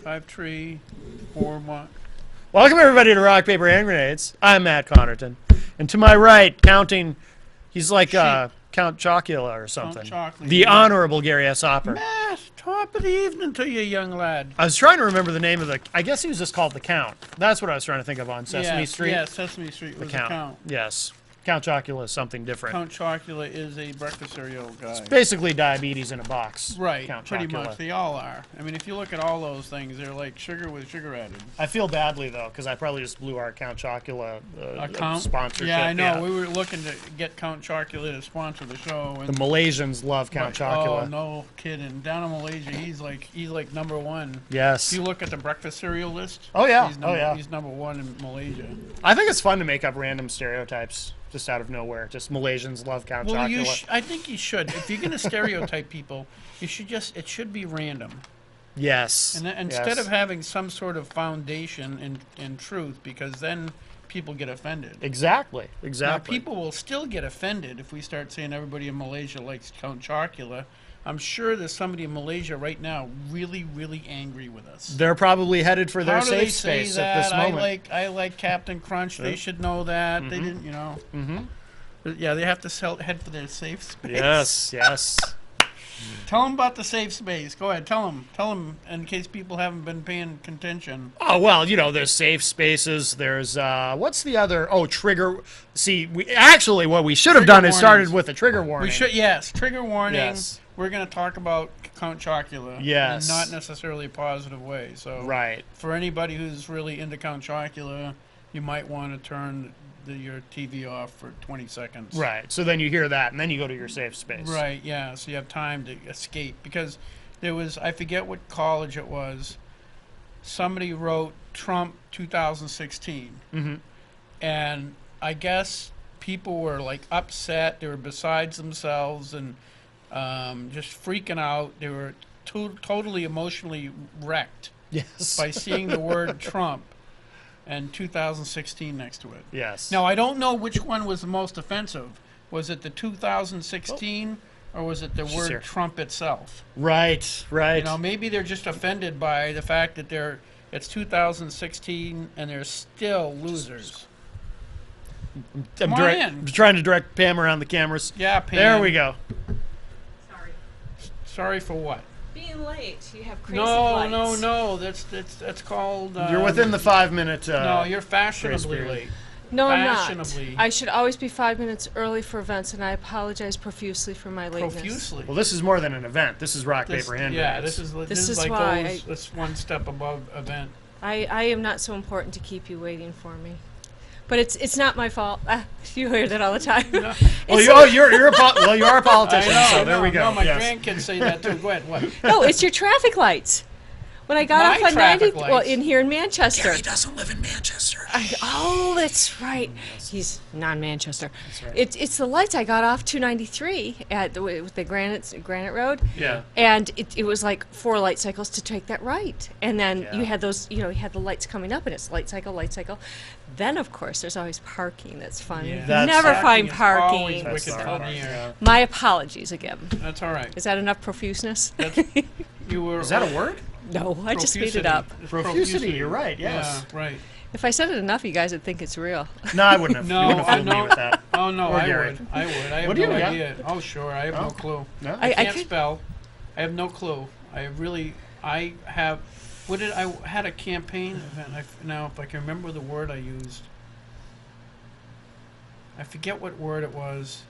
5-3, 4-1. Welcome everybody to Rock, Paper, Hand Grenades. I'm Matt Connerton. And to my right, counting, he's like Count Chocula or something. Chocula, the yeah. Honorable Gary S. Hopper. Matt, top of the evening to you, young lad. I was trying to remember the name of the, I guess he was just called the Count. That's what I was trying to think of on Sesame Street. Yeah, Sesame Street was the Count. Yes. Count Chocula is something different. Count Chocula is a breakfast cereal guy. It's basically diabetes in a box. Right, Count pretty Chocula. much. They all are. I mean, if you look at all those things, they're like sugar with sugar added. I feel badly, though, because I probably just blew our Count Chocula sponsorship. Yeah, I know. We were looking to get Count Chocula to sponsor the show. And the Malaysians love Count Chocula. Oh, no kidding. Down in Malaysia, he's like number one. Yes. If you look at the breakfast cereal list, oh, yeah. He's number one in Malaysia. I think it's fun to make up random stereotypes just out of nowhere. Just Malaysians love Count Chocula. I think you should. If you're going to stereotype people, it should be random. Yes. And instead of having some sort of foundation in truth, because then people get offended. Exactly. Now, people will still get offended if we start saying everybody in Malaysia likes Count Chocula. I'm sure there's somebody in Malaysia right now really, really angry with us. They're probably headed for their How do they safe say space that? at this moment. I like Captain Crunch. They should know that. They didn't, you know. Yeah, they have to head for their safe space. Yes, yes. Tell them about the safe space. Go ahead. Tell them in case people haven't been paying attention. Oh, well, you know, there's safe spaces. There's, what's the other? Oh, trigger. See, what we should have done is started with a trigger warning. We should, yes. Trigger warning. Yes. We're going to talk about Count Chocula. Yes. In not necessarily a positive way. So, right. For anybody who's really into Count Chocula, you might want to turn your TV off for 20 seconds. Right. So then you hear that, and then you go to your safe space. Right, yeah. So you have time to escape. Because there was, I forget what college it was, somebody wrote Trump 2016. And I guess people were like upset. They were besides themselves and just freaking out. They were totally emotionally wrecked by seeing the word Trump and 2016 next to it. Yes. Now, I don't know which one was the most offensive. Was it the 2016 or was it the word Trump itself? Right, right. You know, maybe they're just offended by the fact that it's 2016 and they're still losers. I'm trying to direct Pam around the cameras. Yeah, Pam. There we go. Sorry. Sorry for what? Being late. You have crazy lights. No. That's called. You're within the 5-minute. No, you're fashionably late. No, I'm not. I should always be 5 minutes early for events, and I apologize profusely for my lateness. Profusely. Well, this is more than an event. This is rock, paper, hand Yeah, grenades. this is like why this one step above event. I am not so important to keep you waiting for me. But it's not my fault. You hear that all the time. No. Well, you are a politician, so there we go. No, my grandkids say that too. Go ahead. What? No, it's your traffic lights. When I got off on 90, well, in here in Manchester. Gary doesn't live in Manchester. Oh, that's right. He's non-Manchester. That's right. It's the lights. I got off 293 with the Granite Road. Yeah. And it was like 4 light cycles to take that right. And then you had those, you had the lights coming up, and it's light cycle, light cycle. Then, of course, there's always parking. That's fun. Yeah. You never find parking. Always wicked funny. My apologies again. That's all right. Is that enough profuseness? Is that a word? No, I just made it up. Profusity, you're right, yes. Yeah, right. If I said it enough, you guys would think it's real. No, I wouldn't have. No, you wouldn't have fooled me with that. Oh, no, I would. I have no idea. Oh, sure, I have no clue. No? I can't spell. I have no clue. I had a campaign event. Now, if I can remember the word I used. I forget what word it was,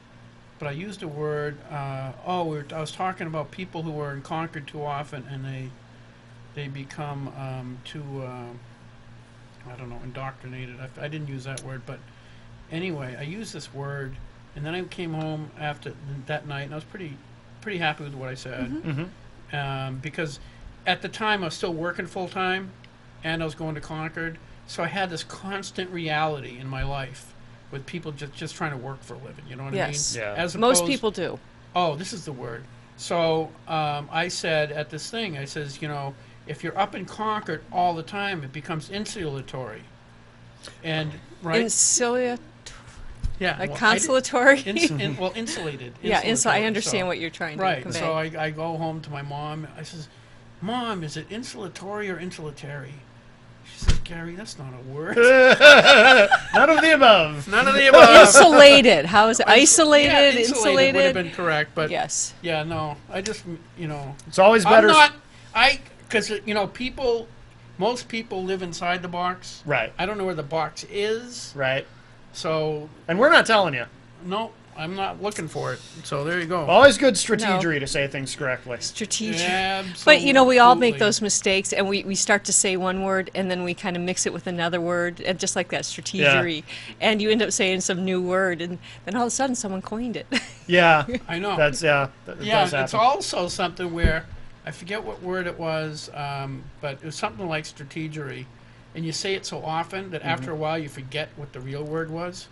but I used a word. I was talking about people who were in Concord too often, and they become too, I don't know, indoctrinated. I didn't use that word, but anyway, I used this word, and then I came home after that night, and I was pretty happy with what I said, because at the time I was still working full time, and I was going to Concord, so I had this constant reality in my life with people just trying to work for a living. You know what I mean? Yeah. As Most people do. Oh, this is the word. So I said at this thing, I says, if you're up in Concord all the time, it becomes insulatory. And, right? Insulatory? Yeah. Like consolatory? Insulated. Yeah, I understand so, what you're trying to convey. So I go home to my mom. I says, Mom, is it insulatory or insulatory? She said, Gary, that's not a word. None of the above. None of the above. Insulated. How is it? Isolated? Yeah, insulated would have Insulated? been correct, but Yes. yeah, no. I just, you know, It's always I'm better. not. Because you know, most people live inside the box. Right. I don't know where the box is, Right. so And we're not telling you. no, I'm not looking for it. So there you go. Always good strategery to say things correctly. Strategic. Absolutely. But you know, we all make those mistakes, and we start to say one word, and then we kind of mix it with another word, and just like that strategery, and you end up saying some new word, and then all of a sudden someone coined it. Yeah. I know. That's That yeah, does it's happen. also something where I forget what word it was, but it was something like strategery, and you say it so often that after a while you forget what the real word was.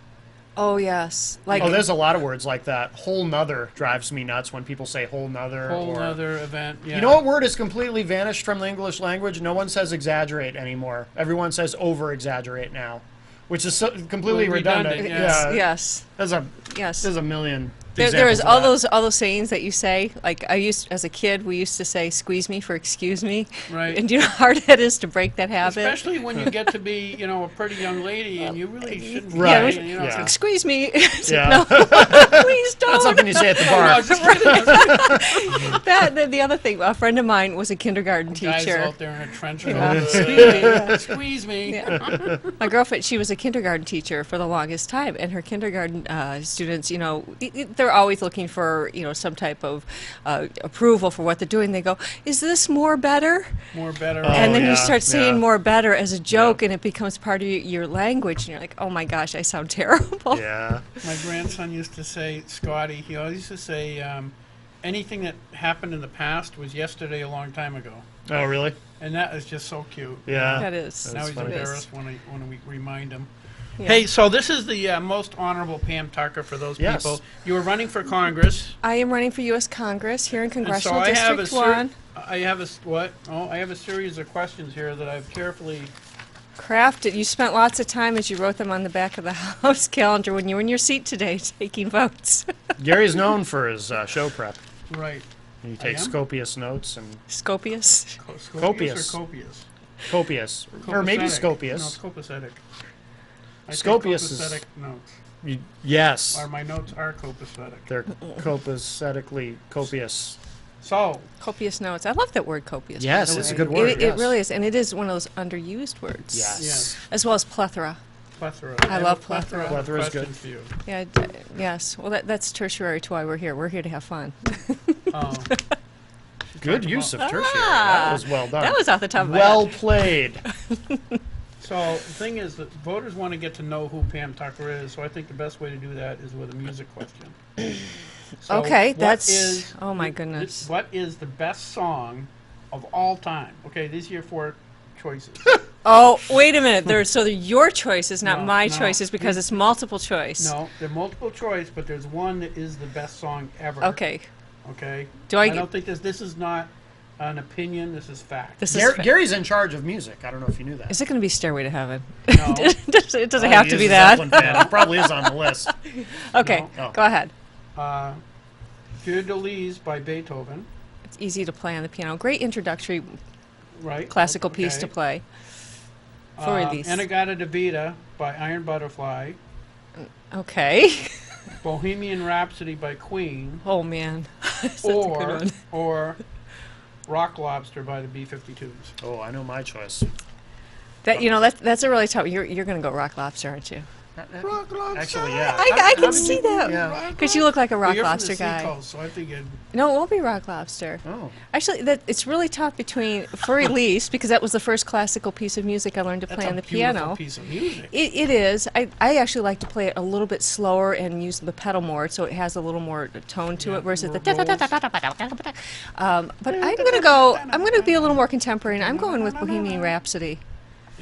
Oh yes, like Oh, there's a lot of words like that. Whole nother drives me nuts when people say whole nother. Whole or, other event. Yeah. You know what word has completely vanished from the English language? No one says exaggerate anymore. Everyone says over exaggerate now, which is completely Well, redundant. redundant, Yeah. yes, There's yes. a million. There is examples of all that. those sayings that you say. Like as a kid, we used to say "squeeze me" for "excuse me," Right. and do you know how hard that is to break that habit? Especially when you get to be, you know, a pretty young lady, and you really shouldn't. be Right, saying, You know, yeah. it's like, Squeeze me. Yeah. No, please That's don't. something you say at the "No, bar. just kidding." The other thing, a friend of mine was a kindergarten Guys teacher. out there in a trench coat. Yeah. Squeeze me. Yeah. My girlfriend, she was a kindergarten teacher for the longest time, and her kindergarten students, you know, they're always looking for, you know, some type of approval for what they're doing. They go, "Is this more better?" More better. And then yeah, you start saying yeah. "more better" as a joke, and it becomes part of your language, and you're like, "Oh my gosh, I sound terrible." Yeah. My grandson used to say, Scotty, he always used to say, anything that happened in the past was yesterday a long time ago. Oh, really? And that is just so cute. Yeah. That is. Now he's funny. embarrassed when we remind him. Yeah. Hey, so this is the most honorable Pam Tucker for those Yes. people. You were running for Congress. I am running for U.S. Congress here in And so Congressional I have District 1. I have a what? Oh, I have a series of questions here that I've carefully. Crafted. You spent lots of time as you wrote them on the back of the House calendar when you were in your seat today taking votes. Gary's known for his show prep. Right. He takes am? copious notes and Scopius. Copious or copious? copious, or maybe Copacetic. No, it's scopious. copacetic. I take Scopious is- copacetic notes. Yes, Or my notes are copacetic. they're copacetically copious. So, Copious notes. I love that word, copious. by Yes, the it's a way. good word, It yes. really is, and it is one of those underused words. Yes. yes, As well as plethora. plethora. I have love a plethora. of Plethora is good. questions for you. Yeah. Yes. Well, that's tertiary to why we're here. We're here to have fun. Oh. Good Talk use of about- tertiary. Ah, That was well done. That was off the top of my well head. played. So the thing is that voters want to get to know who Pam Tucker is. So I think the best way to do that is with a music question. So Okay, what that's. is- Oh my goodness. What is the best song of all time? Okay, these are your 4 choices. Oh, wait a minute. So they're your choices, not No, my no. choices, because it's multiple choice. No, they're multiple choice, but there's one that is the best song ever. Okay. Okay. Do I I get- don't think this is not an opinion. This is fact. This is. Gary's in charge of music. I don't know if you knew that. Is it going to be Stairway to Heaven? No. It doesn't Oh, have he to is be a that. Zeppelin fan. It probably is on the list. Okay, No. Oh. go ahead. Für de Lis by Beethoven. It's easy to play on the piano. Great introductory Right. classical piece to okay. play. For release. Inagata de Vida by Iron Butterfly. Okay. Bohemian Rhapsody by Queen. Oh man, that's a good one. Or Rock Lobster by the B-52s. Oh, I know my choice. That's a really tough. You're going to go Rock Lobster, aren't you? Rock Lobster. Actually, yeah. I can see that. Yeah. Because you look like a Well, Rock you're Lobster from the guy. Seacoast, so I figured. No, it won't be Rock Lobster. Oh. Actually, it's really tough between for release because that was the first classical piece of music I learned to That's play a on the beautiful piano. piece of music. It is. I actually like to play it a little bit slower and use the pedal more, so it has a little more tone to Yeah, it versus more the. rolls. But I'm gonna go. I'm gonna be a little more contemporary, and I'm going with Bohemian Rhapsody.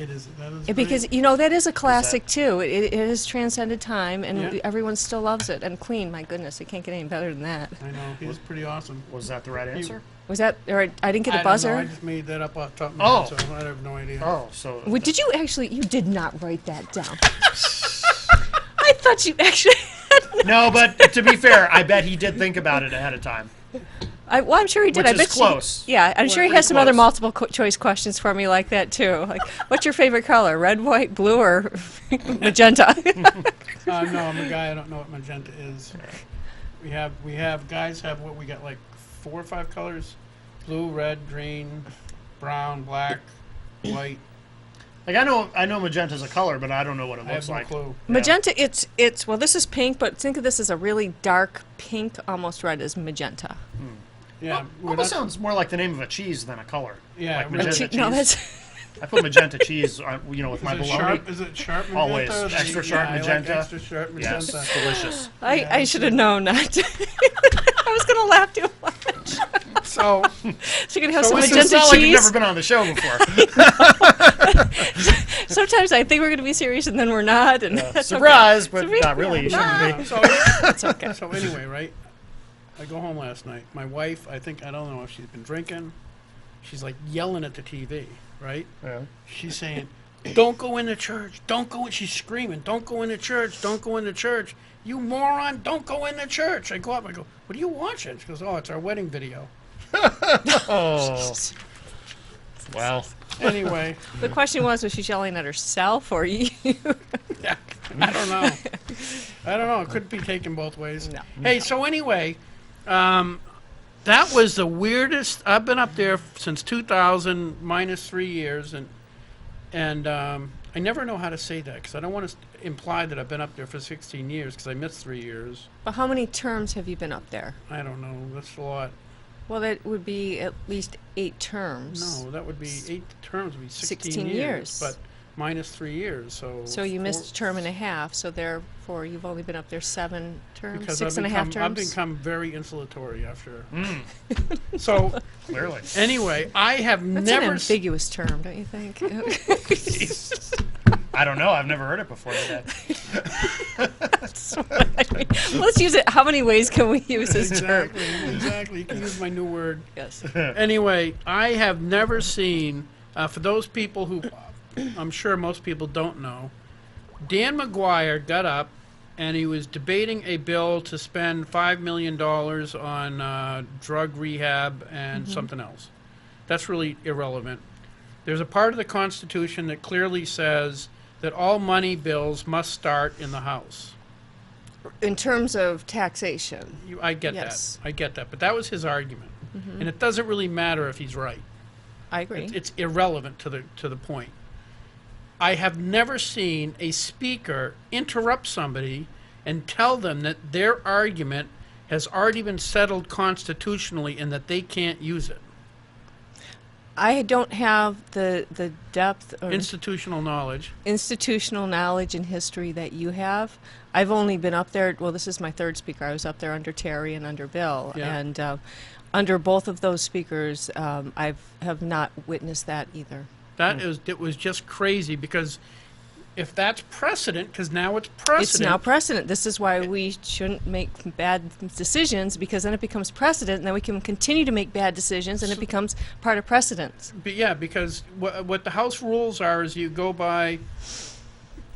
It is. That is Because great. you know that is a classic too. It has transcended time, and Yeah. everyone still loves it. And Queen, my goodness, it can't get any better than that. I know he's pretty awesome. Was that the right answer? Was that? Or I didn't get I a don't know, buzzer. I just made that up off the top of my Oh. head, so I have no idea. Oh, so. Well, did you actually? You did not write that down. I thought you actually. No, but to be fair, I bet he did think about it ahead of time. Well, I'm sure he did. Which I is bet close. Yeah, I'm sure he Pretty has some other close. multiple choice questions for me like that too. Like, what's your favorite color? Red, white, blue, or magenta? No, I'm a guy. I don't know what magenta is. We have guys have what we got like 4 or 5 colors: blue, red, green, brown, black, white. Like I know magenta's a color, but I don't know what it I looks have no like. clue. Magenta, it's well, this is pink, but think of this as a really dark pink, almost red as magenta. Yeah, we're Almost not- sounds more like the name of a cheese than a color. Yeah, like really. magenta cheese. No, that's I put magenta cheese on, with my Is it bologna. sharp? Is it sharp magenta? Always. or the- Extra sharp I like magenta. extra sharp magenta. Yes, delicious. I Yeah, should have known that. I was gonna laugh too much. So So you're gonna have So some it's It's magenta not like you've cheese. never been on the show before. Sometimes I think we're gonna be serious and then we're not, and that's Surprise, but Surprise. not really. You shouldn't be. so That's okay. so anyway, right? I go home last night. My wife, I don't know if she's been drinking. She's like yelling at the TV, right? Yeah. She's saying, "Don't go into church. Don't go in." She's screaming, "Don't go into church. Don't go into church. You moron, don't go into church." I go up, I go, "What are you watching?" She goes, "Oh, it's our wedding video." Oh. Well. Anyway, The question was she yelling at herself or you? yeah, I don't know. I don't know. It could be taken both ways. No. Hey, so anyway, that was the weirdest. I've been up there since 2000, minus 3 years, and I never know how to say that because I don't want to imply that I've been up there for 16 years because I missed 3 years. Well, how many terms have you been up there? I don't know. That's a lot. Well, that would be at least 8 terms. No, that would be 8 terms. Would be 16 years, years. but minus 3 years. So you missed a term and a half. So therefore, you've only been up there 7 terms, because 6 and a half I've terms. become very insulatory after. So Clearly. anyway, I have That's never an ambiguous term, don't you think? I don't know. I've never heard it before today. That's what I mean. Let's use it. How many ways can we use this term? Exactly. You can use my new word. Yes. Anyway, I have never seen, for those people who I'm sure most people don't know, Dan McGuire got up and he was debating a bill to spend $5 million on drug rehab and something else. That's really irrelevant. There's a part of the Constitution that clearly says that all money bills must start in the House. In terms of taxation. I get Yes. that. I get that. But that was his argument. And it doesn't really matter if he's right. I agree. It's irrelevant to the point. I have never seen a speaker interrupt somebody and tell them that their argument has already been settled constitutionally and that they can't use it. I don't have the depth or Institutional knowledge. institutional knowledge and history that you have. I've only been up there, well, this is my third speaker. I was up there under Terry and under Bill. Yeah. And under both of those speakers, I have not witnessed that either. It was just crazy because if that's precedent, because now it's precedent. It's now precedent. This is why we shouldn't make bad decisions, because then it becomes precedent, and then we can continue to make bad decisions, and it becomes part of precedent. But yeah, because what the House rules are is you go by,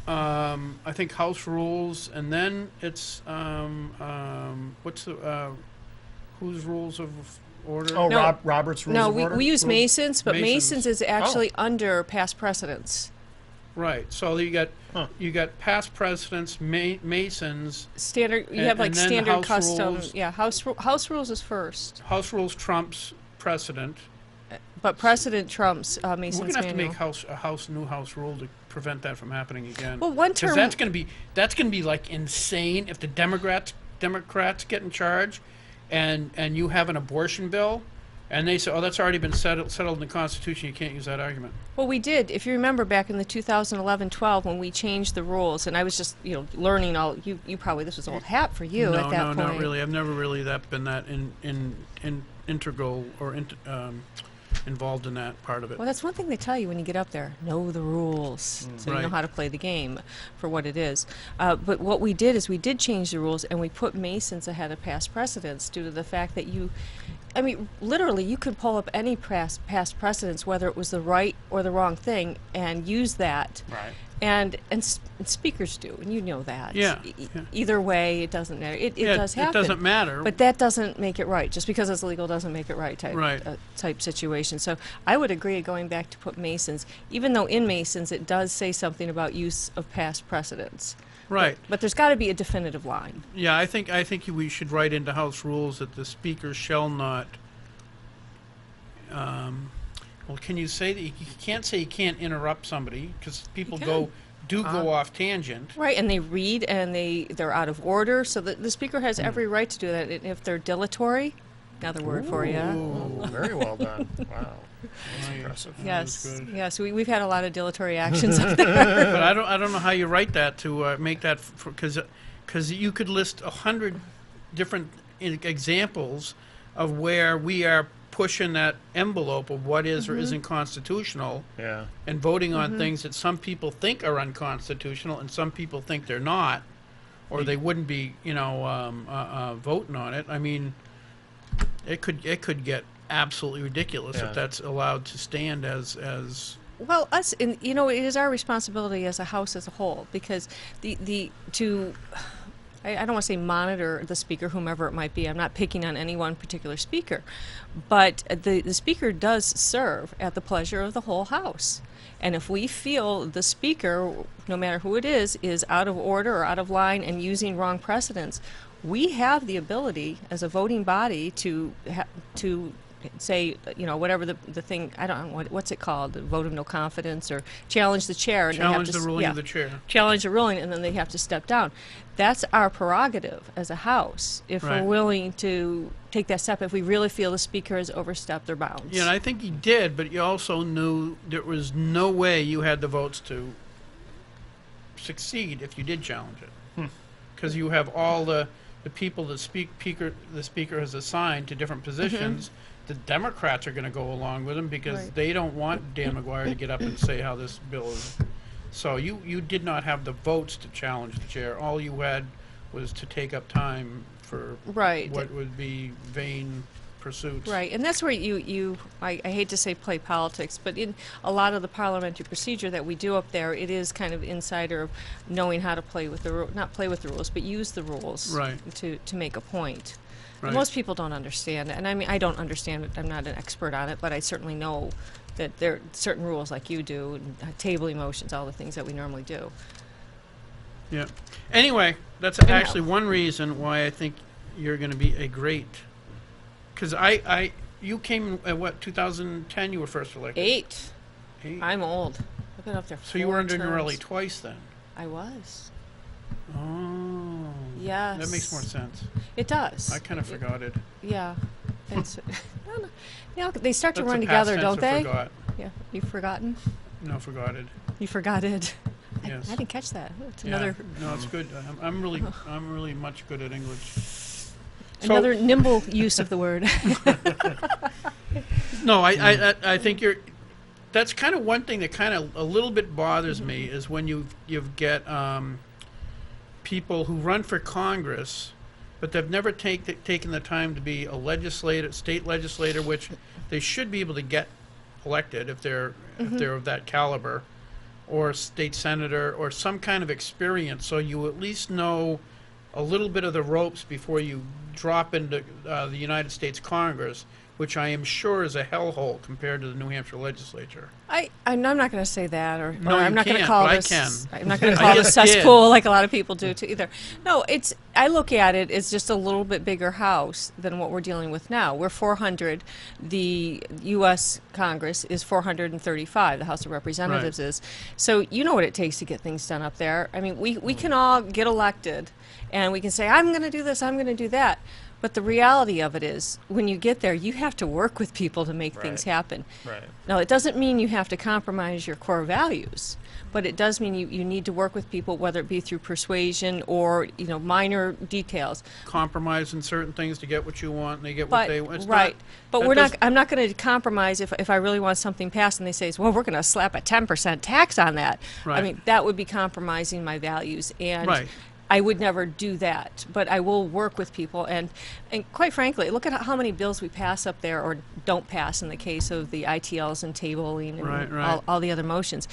I think House rules, and then it's what's the whose rules of order? Oh, No. Robert's Rules No, of Order? we use Rules- Masons, but Masons. Masons is actually under past precedents. Right. So you got Huh. past presidents, Masons. Standard, you And- have like and then standard House custom. rules. Yeah, House rules is first, House rules trumps precedent. but precedent trumps We're Mason's gonna have to manual. make a new house rule to prevent that from happening again. Well, one Because term. that's gonna be like insane if the Democrats get in charge, and you have an abortion bill, and they say, oh, that's already been settled in the Constitution. You can't use that argument. Well, we did. If you remember back in the 2011-12 when we changed the rules, and I was just learning all. You probably this was old hat for you at that no, point. not really. I've never really been that integral or involved in that part of it. Well, that's one thing they tell you when you get up there. Know the rules, so you know Right. how to play the game for what it is. But what we did is we did change the rules, and we put Masons ahead of past precedents due to the fact that I mean, literally, you could pull up any past precedents, whether it was the right or the wrong thing, and use that. Right. And speakers do, and you know that. Yeah, yeah. Either way, it doesn't matter. It Yeah, does happen. It doesn't matter. But that doesn't make it right. Just because it's legal doesn't make it right type, Right. Type situation. So I would agree going back to put Masons, even though in Masons it does say something about use of past precedents. Right. But there's got to be a definitive line. Yeah, I think we should write into house rules that the speaker shall not. Well, can you say that you can't say you can't interrupt somebody because people can. go off tangent. Right, and they read and they're out of order, so the speaker has every right to do that. And if they're dilatory, another word for you. Ooh, very well done. Wow. That's impressive. Yes, good. yes, we've had a lot of dilatory actions up there. But I don't know how you write that to make that because you could list 100 different examples of where we are pushing that envelope of what is or isn't constitutional Yeah. and voting on things that some people think are unconstitutional and some people think they're not, or they wouldn't be, voting on it. I mean, it could get absolutely ridiculous Yeah. if that's allowed to stand as Well, it is our responsibility as a house as a whole, because I don't want to say monitor the speaker, whomever it might be. I'm not picking on any one particular speaker. But the speaker does serve at the pleasure of the whole house. And if we feel the speaker, no matter who it is out of order or out of line and using wrong precedents, we have the ability as a voting body to say, whatever the thing, I don't know, what's it called, the vote of no confidence, or challenge the chair. And challenge they the have to, ruling yeah, of the chair. challenge the ruling, and then they have to step down. That's our prerogative as a house, if Right. we're willing to take that step, if we really feel the speaker has overstepped their bounds. Yeah, and I think you did, but you also knew there was no way you had the votes to succeed if you did challenge it, because you have all the people that the speaker has assigned to different positions. The Democrats are going to go along with him because Right. they don't want Dan McGuire to get up and say how this bill is. So you did not have the votes to challenge the chair. All you had was to take up time for Right. what would be vain pursuits. Right, and that's where I hate to say play politics, but in a lot of the parliamentary procedure that we do up there, it is kind of insider of knowing how to play with not play with the rules, but use the rules Right. to make a point. Right. Most people don't understand it, and I mean, I don't understand it. I'm not an expert on it, but I certainly know that there are certain rules like you do, and table emotions, all the things that we normally do. Yeah. Anyway, that's Anyhow. actually one reason why I think you're going to be a great. Because you came in, what, 2010? You were first elected. 8. Eight. I'm old. I've been up there. So you were 4 under Norelli terms. twice then. I was. Oh. Yes. That makes more sense. It does. I kind of forgot it. Yeah. It's, no, yeah, they start to That's run a past together, tense don't of they? Forgot. Yeah. You've forgotten? No, forgot it. You forgot it. Yes. I didn't catch that. It's Yeah. another No, it's good. I'm really much good at English. So- another nimble use of the word. No, I think that's kind of one thing that kind of a little bit bothers me is when you get people who run for Congress, but they've never taken the time to be a state legislator, which they should be able to get elected if they're of that caliber, or state senator, or some kind of experience, so you at least know a little bit of the ropes before you drop into the United States Congress, which I am sure is a hellhole compared to the New Hampshire legislature. I'm not going to say that, or No, I'm you not going to can't, call but I this. can. I'm not going to I call this just did. cesspool like a lot of people do too either. No, I look at it as just a little bit bigger house than what we're dealing with now. We're 400. The U.S. Congress is 435. The House of Representatives is. So you know what it takes to get things done up there. I mean, we can all get elected, and we can say, I'm going to do this, I'm going to do that. But the reality of it is, when you get there, you have to work with people to make things Right. happen. Right. Now, it doesn't mean you have to compromise your core values, but it does mean you need to work with people, whether it be through persuasion or, minor details. Compromise in certain things to get what you want, and they get what But, they want. It's right. But that I'm not going to compromise if I really want something passed and they say, well, we're going to slap a 10% tax on that. I Right. mean, that would be compromising my values. And Right. I would never do that, but I will work with people. And quite frankly, look at how many bills we pass up there or don't pass in the case of the ITLs and tabling and Right. all the other motions.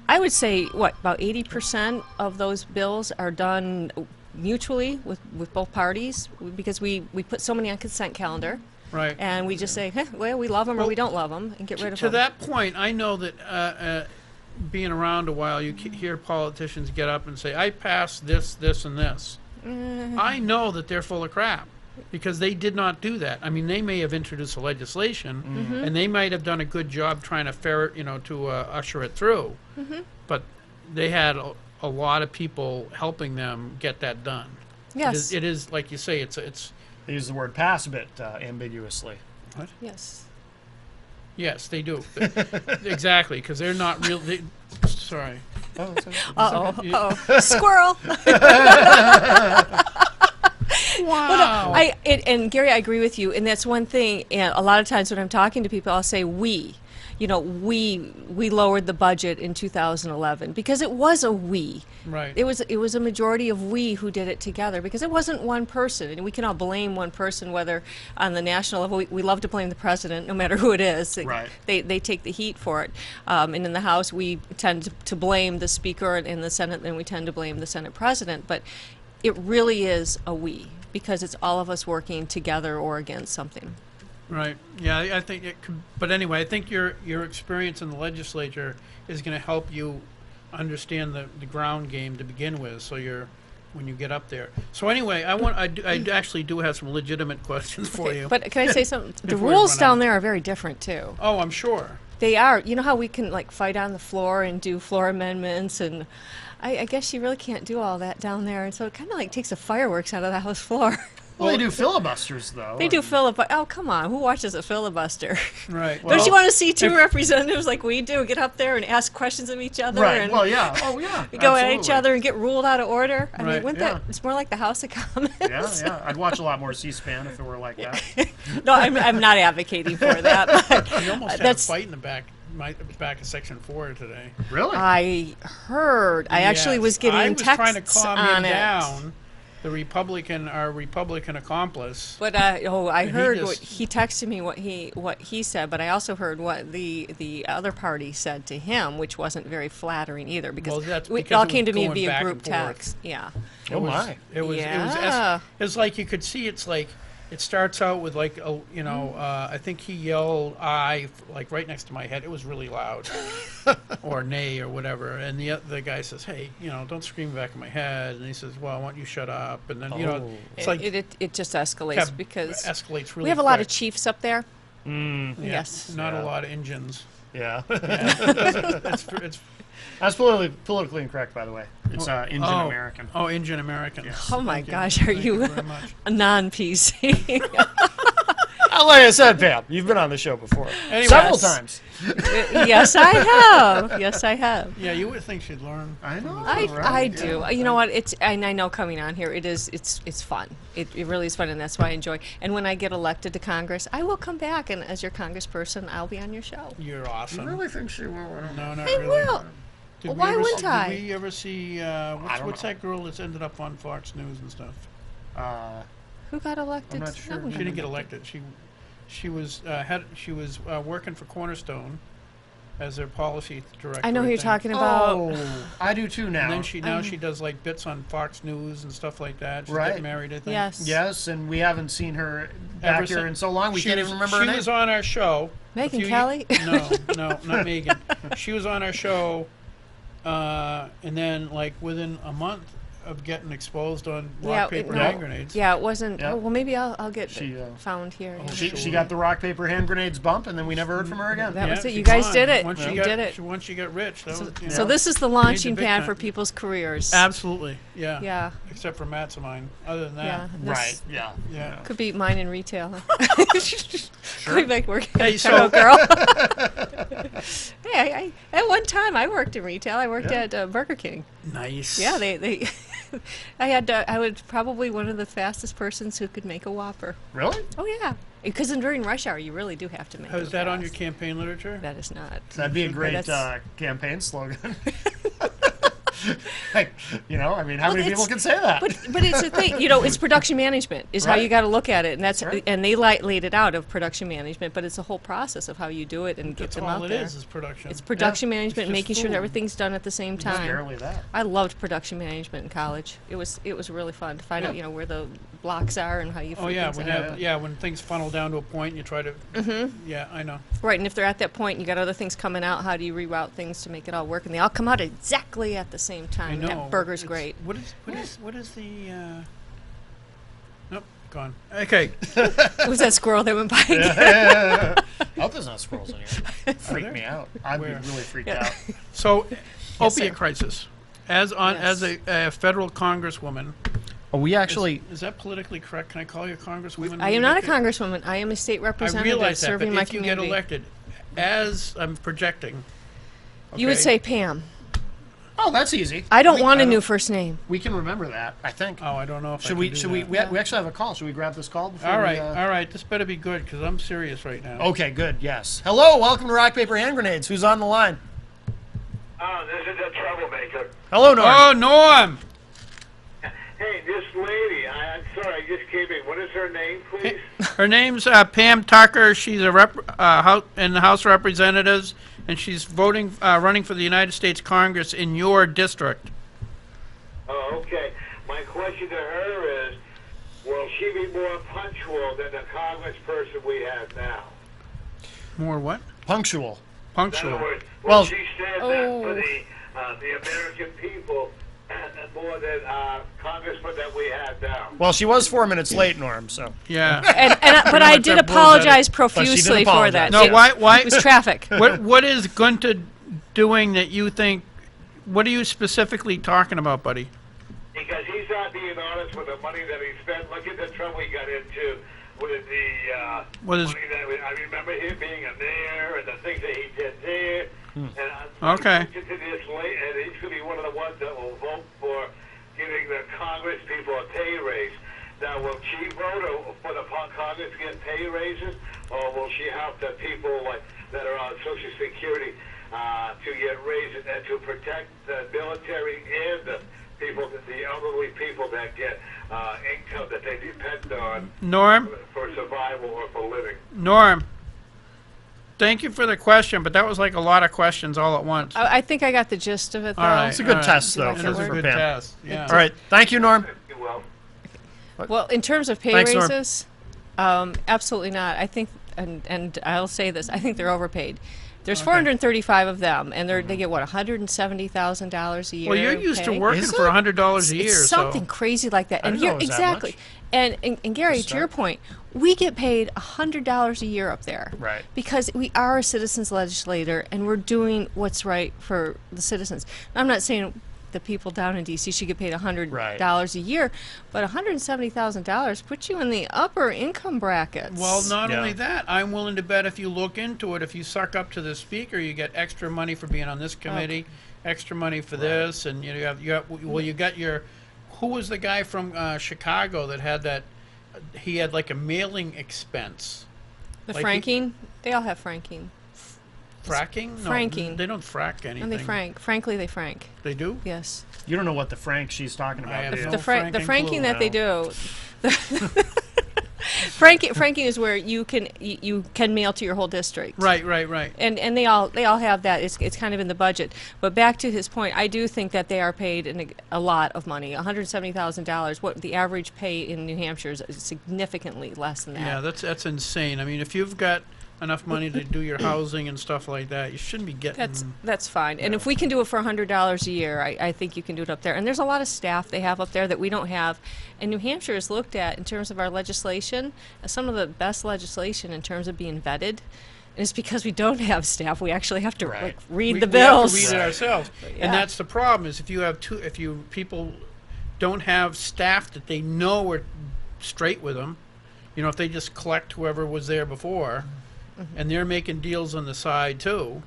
I would say, about 80% of those bills are done mutually with both parties because we put so many on consent calendar. Right. And we just say, well, we love them or Well, we don't love them, and get rid of To them. that point, I know that being around a while, you hear politicians get up and say, I passed this, this, and this. I know that they're full of crap because they did not do that. I mean, they may have introduced the legislation and they might have done a good job trying to to usher it through. But they had a lot of people helping them get that done. Yes. It is like you say, it's They use the word pass a bit ambiguously. Yes. yes, they do. Exactly, because they're not real. Sorry. Oh, Uh-oh. Squirrel. Wow. And Gary, I agree with you, and that's one thing. And a lot of times when I'm talking to people, I'll say we. We lowered the budget in 2011 because it was a we. Right. It was a majority of we who did it together because it wasn't one person, and we cannot blame one person. Whether on the national level, we love to blame the president, no matter who it is. Right. They take the heat for it, and in the House we tend to blame the Speaker, and in the Senate, then we tend to blame the Senate President. But it really is a we because it's all of us working together or against something. Right. Yeah, I think it could. But anyway, I think your experience in the legislature is going to help you understand the ground game to begin with. So when you get up there. So anyway, I actually do have some legitimate questions for you. But can I say something? The Before we rules run down out. there are very different too. Oh, I'm sure. They are. You know how we can fight on the floor and do floor amendments, and I guess you really can't do all that down there, and so it kind of takes the fireworks out of the House floor. Well, they do filibusters, though. They do filibuster. Oh, come on. Who watches a filibuster? Right. Don't you want to see two representatives like we do get up there and ask questions of each other? Right. And Well, yeah. Oh, yeah. go at each absolutely. other and get ruled out of order? I Right, mean, wouldn't yeah. that? It's more like the House of Commons. Yeah, yeah. I'd watch a lot more C-SPAN if it were like that. No, I'm not advocating for that. But You almost had a that's. fight in the back of Section 4 today. Really? I heard. I actually was getting I was trying to texts calm on him it. down. Our Republican accomplice. But I He heard just- what he texted me what he said, but I also heard what the other party said to him, which wasn't very flattering either because, Well, that's it because all it came was to me going via back group and forth. text. Yeah. Oh, my. It was Yeah. it's like you could see. It's like it starts out with I think he yelled "I" right next to my head. It was really loud, or "nay" or whatever. And the guy says, "Hey, don't scream back in my head." And he says, "Well, I want you to shut up." And then Oh. it's like It just escalates yeah, because escalates really. we have a lot of quick. chiefs up there. Mm, Yeah, Yes. not Yeah. a lot of engines. yeah. It's That's politically incorrect, by the way. It's Indian American. Oh, Indian American. Yes. Oh my Thank you. gosh, are Thank you very much. a non-PC? Like I said, Pam, you've been on the show before. Anyway. Several Yes. times. Yes, I have. Yes, I have. Yeah, you would think she'd learn. I know. I right? do. Yeah. You know what? And I know coming on here, it's fun. It really is fun, and that's why I enjoy. And when I get elected to Congress, I will come back, and as your congressperson, I'll be on your show. You're I awesome. really think she will. I don't know. No, not I really. will. Did Well, we why ever wouldn't see, I? Did we ever see don't what's know. that girl that's ended up on Fox News and stuff? Who got elected? I'm not sure. No, She didn't get elected. She was working for Cornerstone as their policy director. I know who you're think. talking about. Oh, I do too now. And then she does bits on Fox News and stuff like that. She's Right. getting married, I think. Yes. Yes, and we haven't seen her back Ever here sin- in so long. We She can't was- even remember her She name. was on our show. a Megyn few Kelly? No, not Megan. She was on our show, and then within a month of getting exposed on rock, paper, hand grenades. Yeah, it wasn't. Yeah. Oh, well, maybe I'll get She, found here. oh, yeah. She Sure. got the rock, paper, hand grenades bump, and then we never heard from her again. That was it. she You guys won. did it. Once You she got, did it. Once she got rich, that was, So this is the launching big pad time. for people's careers. Absolutely, yeah. Yeah. Except for Matt's of mine. Other than Yeah. that, This Right. Yeah. yeah. Could be mine in retail. Could be like working Hey, at a so- girl. Hey, at one time I worked in retail. I worked Yeah. at Burger King. Nice. Yeah, they I was probably one of the fastest persons who could make a Whopper. Really? Oh yeah, because during rush hour you really do have to make. Is it that on your fast. campaign literature? That is not. That'd be a great That's- campaign slogan. Like, I mean, how Well, many people it's- can say that? But it's a thing, it's production management is how you Right. got to look at it, and that's Right. and they laid it out of production management, but it's a whole process of how you do it and get That's them all out it there. is production. It's production management, It's just making sure that food. everything's done at the same time. Barely that. I loved production management in college. It was really fun to find out, where the blocks are and how you. Oh fit yeah, things when out. when things funnel down to a point, and you try to. Yeah, I know. Right, and if they're at that point, you got other things coming out. How do you reroute things to make it all work? And they all come out exactly at the same I time. know. That burger's It's- great. What is the? Nope, gone. Okay. Who's that squirrel that went by? I hope there's not squirrels in here. Freak me out. I'd Where? be really freaked Yeah. out. So, Yes, opiate sir. crisis. As a federal congresswoman, Oh, we actually. is that politically correct? Can I call you a congresswoman? I am not a congresswoman. I am a state I representative realize that, serving but my if you community. get elected, as I'm projecting, You would okay, say Pam. Oh, that's easy. I don't We- want a I new don't- first name. We can remember that. I think. Oh, I don't know if I should can we? do Should we? that. We actually have a call. Should we grab this call before? All we, right, all right. This better be good because I'm serious right now. Okay, good. Yes. Hello. Welcome to Rock Paper Hand Grenades. Who's on the line? Oh, this is a troublemaker. Hello, Norm. Oh, Norm. Hey, this lady, I'm sorry, I just came in. What is her name, please? Her name's Pam Tucker. She's a in the House of Representatives, and she's running for the United States Congress in your district. Oh, okay. My question to her is, will she be more punctual than the congressperson we have now? More what? Punctual. In Punctual. other words, Well- will she stand up for the American people more than congressman that we have now? Well, she was 4 minutes late, Norm. So. Yeah. But I much did that bullshit. apologize she did profusely for apologize. that. No, It- why? It was traffic. What is Gunter doing that you think? What are you specifically talking about, buddy? Because he's not being honest with the money that he spent. Look at the trouble he got into with the What is- money that I remember him being a mayor and the things that he did there. And Okay. to this late, and he's going to be one of the ones that will vote for giving the Congress people a pay raise. Now, will she vote for the Congress to get pay raises, or will she help the people that are on Social Security to get raises and to protect the military and the people, the elderly people that get income that they depend on Norm? for survival or for living? Norm. Thank you for the question, but that was like a lot of questions all at once. I think I got the gist of it, though. All right. It's a good all right. test, though. Like It that is a word? for good Pam. test. Yeah. All right. Thank you, Norm. Well, Well, in terms of pay Thanks, Norm. raises, absolutely not. I think, and I'll say this, I think they're overpaid. There's 435 of them, and they get what, $170,000 a year. Well, you're used to pay? working Is for it? $100 a year. It's something crazy like that. I And didn't know here, it was that exactly. much. And Gary, to your start. point, we get paid $100 a year up there. Right. Because we are a citizens legislator, and we're doing what's right for the citizens. I'm not saying the people down in D.C. should get paid $100 a year, but $170,000 puts you in the upper income brackets. Well, not Yeah. only that, I'm willing to bet if you look into it, if you suck up to the speaker, you get extra money for being on this committee, extra money for this, and you got your. Who was the guy from Chicago that had that? He had like a mailing expense. the like franking, they all have franking. Fracking? No, Franking. they don't frack anything. And they frank. Frankly, they frank. They do? Yes. You don't know what the Frank she's talking I about, have do you? no The franking franking clue. that they No. do. Franking is where you can mail to your whole district. Right. And they all have that. It's kind of in the budget. But back to his point, I do think that they are paid a lot of money, $170,000. What the average pay in New Hampshire is significantly less than that. Yeah, that's insane. I mean, if you've got enough money to do your housing and stuff like that, you shouldn't be getting. That's fine. And if we can do it for $100 a year, I think you can do it up there. And there's a lot of staff they have up there that we don't have. And New Hampshire is looked at in terms of our legislation as some of the best legislation in terms of being vetted. And it's because we don't have staff. We actually have to Right. read we the have to bills. read it ourselves, Yeah. and that's the problem. Is if people don't have staff that they know are straight with them, if they just collect whoever was there before, and they're making deals on the side too,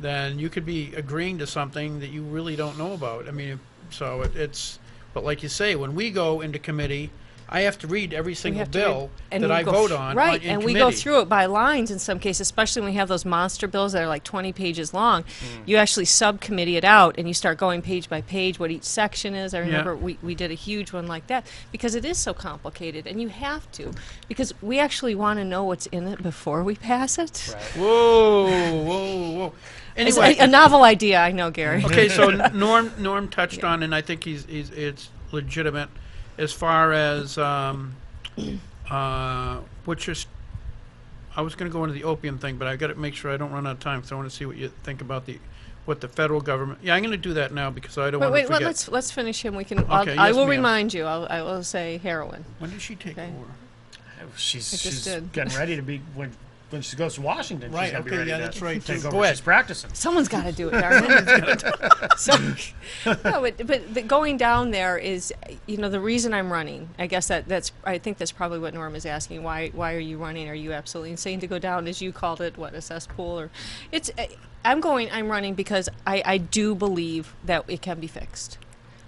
then you could be agreeing to something that you really don't know about. I mean, so it's. But like you say, when we go into committee, I have to read every single have to bill and that we I go vote th- on right, in and committee. we go through it by lines in some cases, especially when we have those monster bills that are like 20 pages long. You actually subcommittee it out, and you start going page by page what each section is. I remember we did a huge one like that because it is so complicated, and you have to, because we actually want to know what's in it before we pass it. Right. Whoa, whoa, whoa. It's Anyway, a novel idea, I know, Gary. okay, so Norm touched on, and I think it's legitimate as far as what's your. I was going to go into the opium thing, but I got to make sure I don't run out of time. So I want to see what you think about what the federal government. Yeah, I'm going to do that now because I don't want to Wait, forget. let's finish him. We can. Okay, I yes, will ma'am. remind you. I will say heroin. When did she take Okay. over? She's I just did. getting ready to be when she goes to Washington. Right, She's gonna be okay, ready yeah, to that's right, take too. over. Go ahead. She's practicing. Someone's got to do it, darn it. So, no, but going down there is, the reason I'm running. I guess I think that's probably what Norm is asking. Why are you running? Are you absolutely insane to go down, as you called it, a cesspool? Or I'm running because I do believe that it can be fixed.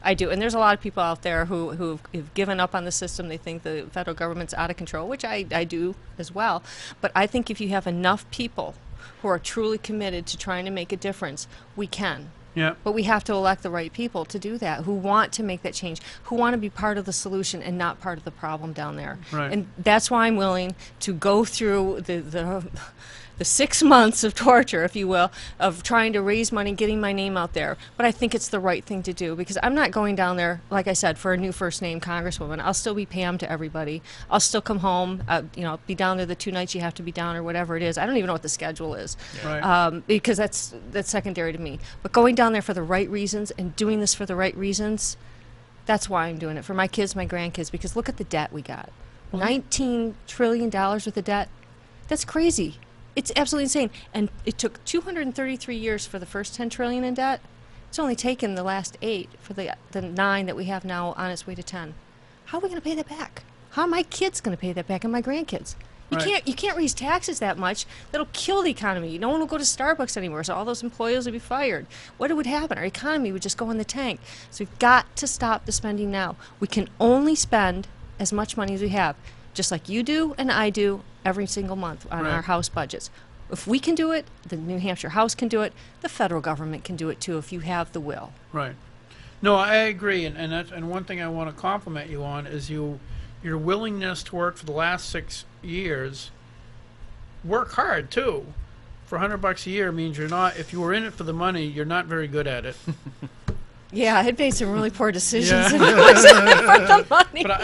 I do, and there's a lot of people out there who've given up on the system. They think the federal government's out of control, which I do as well. But I think if you have enough people who are truly committed to trying to make a difference, we can. Yeah. But we have to elect the right people to do that, who want to make that change, who want to be part of the solution and not part of the problem down there. Right. And that's why I'm willing to go through the 6 months of torture, if you will, of trying to raise money, getting my name out there. But I think it's the right thing to do because I'm not going down there, like I said, for a new first name congresswoman. I'll still be Pam to everybody. I'll still come home, be down there the 2 nights you have to be down or whatever it is. I don't even know what the schedule is. Right. Because that's secondary to me. But going down there for the right reasons and doing this for the right reasons, that's why I'm doing it, for my kids, my grandkids, because look at the debt we got. $19 trillion worth of debt. That's crazy. It's absolutely insane. And it took 233 years for the first 10 trillion in debt. It's only taken the last 8 for the 9 that we have now on its way to 10. How are we going to pay that back? How are my kids going to pay that back and my grandkids? Right. You can't raise taxes that much. That'll kill the economy. No one will go to Starbucks anymore, so all those employees will be fired. What would happen? Our economy would just go in the tank. So we've got to stop the spending now. We can only spend as much money as we have, just like you do and I do every single month on Right. our house budgets. If we can do it, the New Hampshire House can do it, the federal government can do it too if you have the will. Right. No, I agree, and one thing I want to compliment you on is your willingness to work for the last 6 years. Work hard too. For $100 a year means you're not. If you were in it for the money, you're not very good at it. Yeah, I had made some really poor decisions. Yeah. And I was in it for the money. But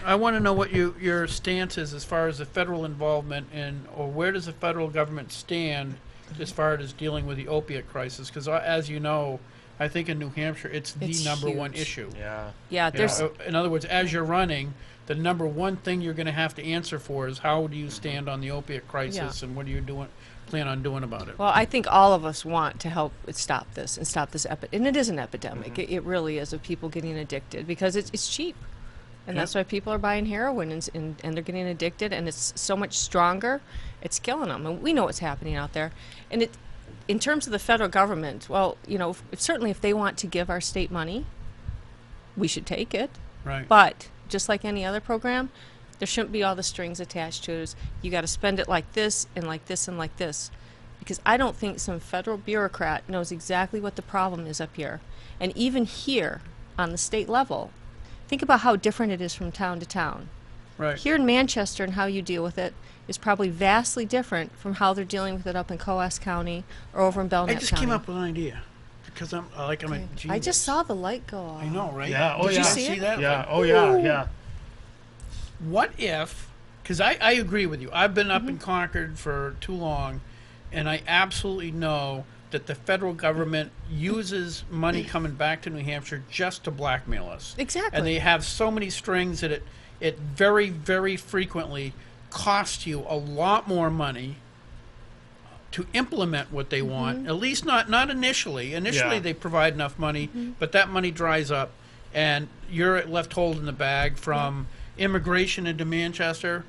I want to know what your stance is as far as the federal involvement or where does the federal government stand as far as dealing with the opiate crisis? Because as you know, I think in New Hampshire it's the It's number one huge. issue. Yeah. Yeah, You there's know, in other words, as you're running, the number one thing you're going to have to answer for is how do you stand on the opiate crisis and what are you plan on doing about it? Well, I think all of us want to help stop this and stop this and it is an epidemic. It really is, of people getting addicted because it's cheap, and that's why people are buying heroin and they're getting addicted, and it's so much stronger, it's killing them, and we know what's happening out there. And in terms of the federal government, well, certainly if they want to give our state money, we should take it. Right. But just like any other program, there shouldn't be all the strings attached to it. You got to spend it like this and like this and like this. Because I don't think some federal bureaucrat knows exactly what the problem is up here. And even here, on the state level, think about how different it is from town to town. Right. Here in Manchester and how you deal with it is probably vastly different from how they're dealing with it up in Coas County or over in Belknap I just County. came up with an idea because I'm a Okay. genius. I just saw the light go off. I know, right? Yeah, oh, Did yeah. you See see it? that? Yeah. Like, Oh yeah. Yeah. what if, because I agree with you, I've been Mm-hmm. up in Concord for too long, and I absolutely know that the federal government uses money coming back to New Hampshire just to blackmail us. Exactly. And they have so many strings that it very, very frequently costs you a lot more money to implement what they want, at least not initially. Initially, Yeah. they provide enough money, but that money dries up, and you're left holding the bag from immigration into Manchester.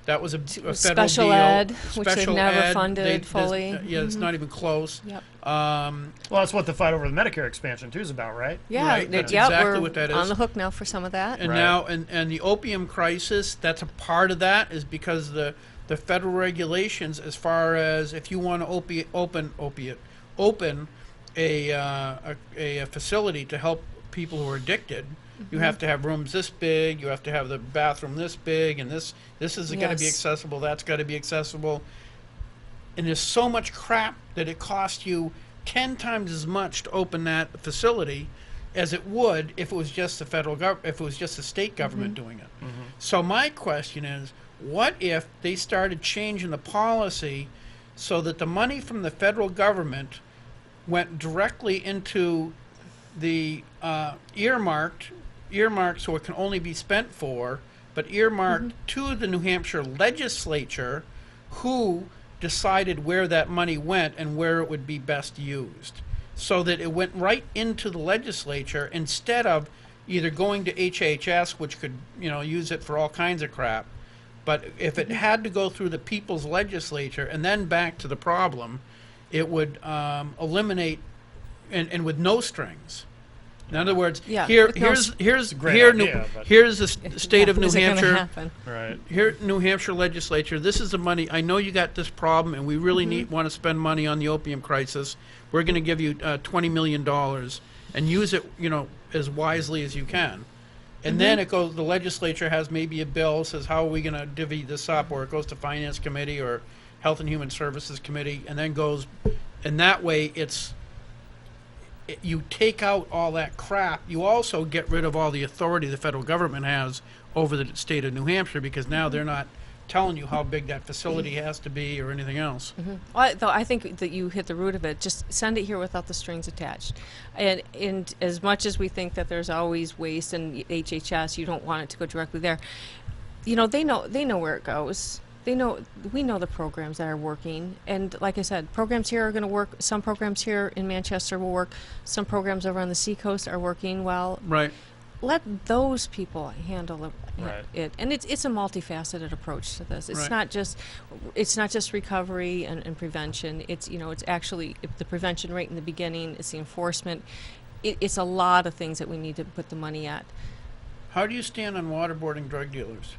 That was a federal special deal. ed, which they've Special never ed, funded there's- fully. yeah, it's not even close. Yep. Well, that's what the fight over the Medicare expansion too is about, right? Yeah, Right, that's yeah, exactly we're what that on is. the hook now for some of that. And Right. now, and the opium crisis, that's a part of that, is because the federal regulations, as far as if you want to open a facility to help people who are addicted, you have to have rooms this big, you have to have the bathroom this big, and this is got to be Yes. accessible, that's got to be accessible. And there's so much crap that it costs you 10 times as much to open that facility as it would if it was just the if it was just the state government doing it. So my question is, what if they started changing the policy so that the money from the federal government went directly into the earmarked so it can only be spent for, but earmarked to the New Hampshire legislature, who decided where that money went and where it would be best used, so that it went right into the legislature instead of either going to HHS, which could use it for all kinds of crap. But if it had to go through the people's legislature and then back to the problem, it would eliminate and with no strings. In other words, Yeah, here's great idea, but- here's the state of New Is it gonna Hampshire. happen? Right. Here, New Hampshire legislature, this is the money. I know you got this problem, and we really want to spend money on the opium crisis. We're going to give you $20 million, and use it, as wisely as you can. And then it goes. The legislature has maybe a bill, says how are we going to divvy this up, or it goes to Finance Committee or Health and Human Services Committee, and then goes. And that way, you take out all that crap. You also get rid of all the authority the federal government has over the state of New Hampshire, because now they're not telling you how big that facility has to be or anything else. Though I think that you hit the root of it. Just send it here without the strings attached. And as much as we think that there's always waste in HHS, you don't want it to go directly there. They know where it goes. We know the programs that are working, and like I said, programs here are going to work. Some programs here in Manchester will work. Some programs over on the seacoast are working well. Right. Let those people handle Right. it. And it's a multifaceted approach to this. It's Right. not just recovery and prevention. It's actually the prevention rate in the beginning. It's the enforcement. It's a lot of things that we need to put the money at. How do you stand on waterboarding drug dealers?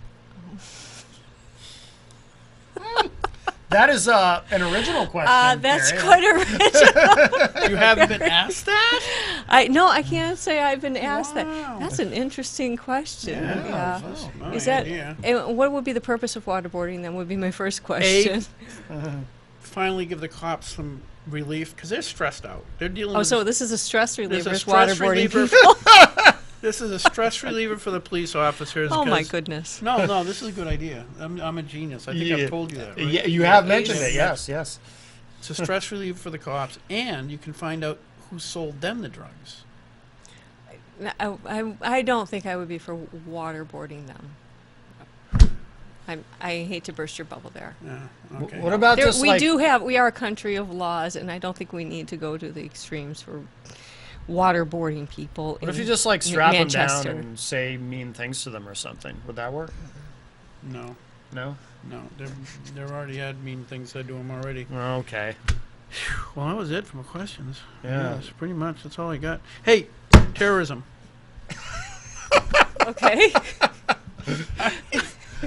That is an original question. That's Carrie. quite original. You haven't been asked that? I can't say I've been asked Wow. that. That's an interesting question. Yeah. Oh, my Is that idea. and what would be the purpose of waterboarding? Then would be my first question. Finally give the cops some relief, because they're stressed out. They're dealing Oh, with so this is a stress There's reliever. a is stress waterboarding reliever. people. This is a stress reliever for the police officers. Oh my 'cause- goodness. No, this is a good idea. I'm a genius. I think Yeah. I've told you that. Right? Yeah, you have mentioned Yeah. it. Yes. It's a stress reliever for the cops, and you can find out who sold them the drugs. I don't think I would be for waterboarding them. I hate to burst your bubble there. Yeah. Okay. What about just like We are a country of laws, and I don't think we need to go to the extremes for waterboarding people. What if in you just like strap them down Manchester. and say mean things to them or something? Would that work? No, No. they've already had mean things said to them already. Okay. Well, that was it for my questions. Yeah. That's pretty much. That's all I got. Hey, terrorism. Okay.